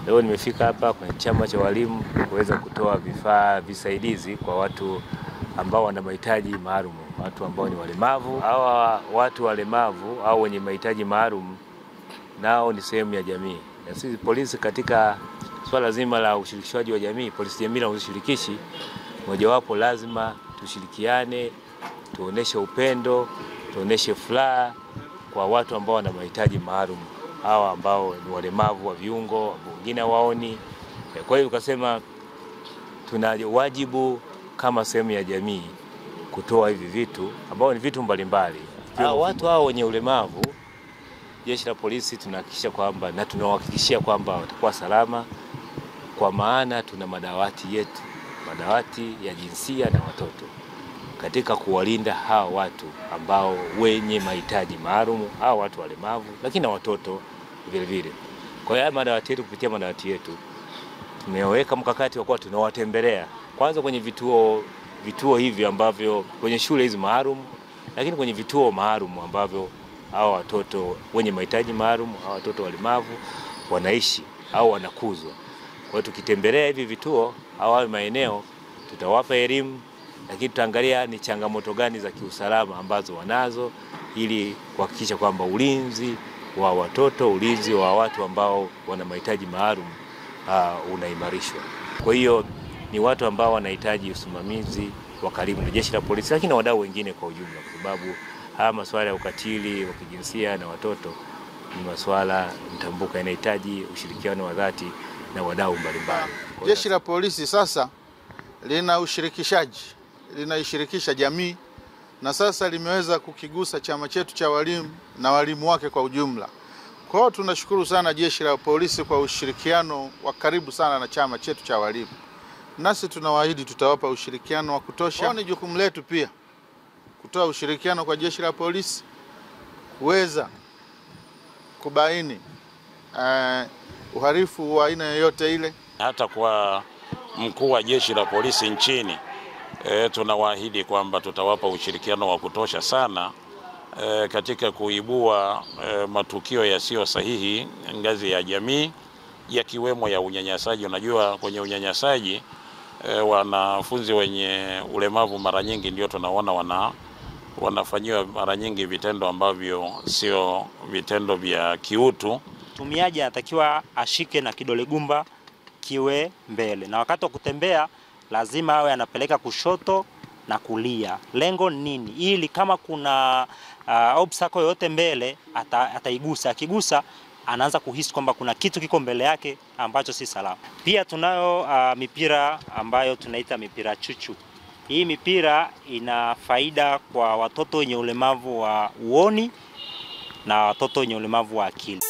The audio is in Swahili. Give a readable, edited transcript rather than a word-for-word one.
Leo nimefika hapa kwenye chama cha walimu kuweza kutoa vifaa visaidizi kwa watu ambao wana mahitaji maalum, watu ambao ni walemavu. Hawa watu walemavu au wenye mahitaji maalum nao ni sehemu ya jamii. Na sisi polisi katika swala zima la ushirikishwaji wa jamii, polisi jamii na ushirikishi, mojawapo lazima tushirikiane, tuoneshe upendo, tuoneshe furaha kwa watu ambao wana mahitaji maalum, hawa ambao ni walemavu wa viungo, wengine waoni. Kwa hiyo tukasema tuna wajibu kama sehemu ya jamii kutoa hivi vitu ambao ni vitu mbalimbali. Watu hao wenye ulemavu, jeshi la polisi tunahakikisha kwamba na tunawahakikishia kwamba watakuwa salama, kwa maana tuna madawati yetu, madawati ya jinsia na watoto, katika kuwalinda hawa watu ambao wenye mahitaji maalum, hawa watu walemavu, lakini na watoto vile vile. Kwa hiyo madawati yetu, kupitia madawati yetu tumeweka mkakati wa kuwa tunawatembelea kwanza kwenye vituo hivi ambavyo kwenye shule hizi maalum, lakini kwenye vituo maalum ambavyo hawa watoto wenye mahitaji maalum, hawa watoto walemavu wanaishi au wanakuzwa. Kwa hiyo tukitembelea hivi vituo au maeneo, tutawapa elimu, lakini tutaangalia ni changamoto gani za kiusalama ambazo wanazo, ili kuhakikisha kwamba ulinzi wa watoto, ulinzi wa watu ambao wana mahitaji maalum unaimarishwa. Kwa hiyo ni watu ambao wanahitaji usimamizi wa karibu na jeshi la polisi, lakini na wadau wengine kwa ujumla, kwa sababu haya masuala ya ukatili wa kijinsia na watoto ni masuala mtambuka, yanahitaji ushirikiano wa dhati na wadau mbalimbali. Jeshi la polisi sasa lina ushirikishaji, linaishirikisha jamii, na sasa limeweza kukigusa chama chetu cha walimu na walimu wake kwa ujumla. Kwa hiyo tunashukuru sana jeshi la polisi kwa ushirikiano wa karibu sana na chama chetu cha walimu. Nasi tunawaahidi tutawapa ushirikiano wa kutosha. Ni jukumu letu pia kutoa ushirikiano kwa jeshi la polisi kuweza kubaini uhalifu wa aina yoyote ile. Hata kwa mkuu wa jeshi la polisi nchini tunawaahidi kwamba tutawapa ushirikiano wa kutosha sana katika kuibua matukio yasiyo sahihi ngazi ya jamii, yakiwemo ya unyanyasaji. Unajua, kwenye unyanyasaji wanafunzi wenye ulemavu mara nyingi ndio tunaona wanafanyiwa mara nyingi vitendo ambavyo sio vitendo vya kiutu. Mtumiaji anatakiwa ashike na kidole gumba kiwe mbele, na wakati wa kutembea lazima awe anapeleka kushoto na kulia. Lengo nini? Ili kama kuna obstacle yote mbele ataigusa. Akigusa anaanza kuhisi kwamba kuna kitu kiko mbele yake ambacho si salama. Pia tunayo mipira ambayo tunaita mipira chuchu. Hii mipira ina faida kwa watoto wenye ulemavu wa uoni na watoto wenye ulemavu wa akili.